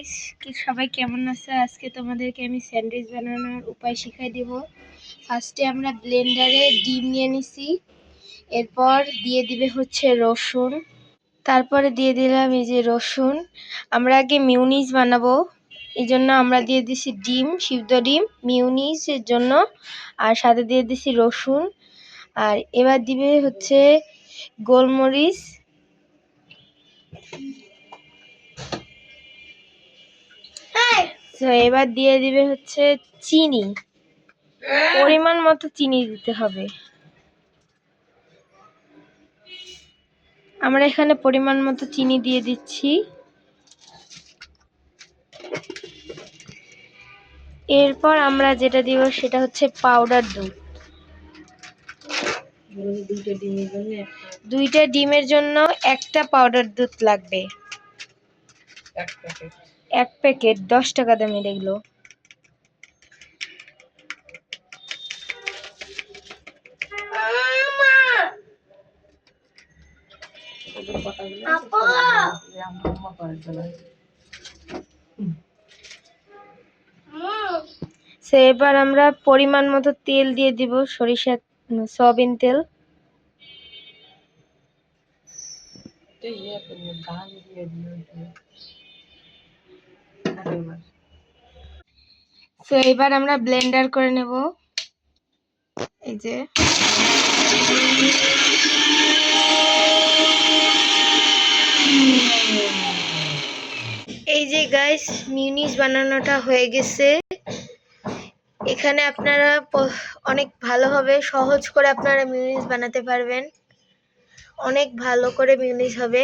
Guys, কি সবাই কেমন আছে? আজকে তোমাদেরকে আমি স্যান্ডউইচ বানানোর উপায় শিখাই দেব। ফার্স্টে আমরা ব্লেন্ডারে ডিম নিয়ে নিছি, এরপর দিয়ে দিবে হচ্ছে রসুন, তারপরে দিয়ে দিলাম এই যে রসুন। আমরা আগে মিউনিস বানাবো, এই জন্য আমরা দিয়ে দিছি ডিম, সিদ্ধ ডিম মিউনিসের জন্য, আর সাথে দিয়ে দিছি রসুন। আর এবার দিবে হচ্ছে গোলমরিচ, তো এবার দিয়ে দিবে হচ্ছে চিনি, পরিমাণ মতো চিনি দিতে হবে। আমরা এখানে পরিমাণ মতো চিনি দিয়ে দিচ্ছি। এরপর আমরা যেটা দিব সেটা হচ্ছে পাউডার দুধ। দুইটা ডিমের জন্য একটা পাউডার দুধ লাগবে। এক প্যাকেট 10 টাকা দামের এগুলো। এবার আমরা পরিমাণ মতো তেল দিয়ে দিব, সরিষার সয়াবিন তেল। তো এবার আমরা ব্লেন্ডার করে নেব। এই যে গাইস, মিউনিস বানানোটা হয়ে গেছে। এখানে আপনারা অনেক ভালোভাবে সহজ করে আপনারা মিউনিস বানাতে পারবেন, অনেক ভালো করে মিউনিস হবে।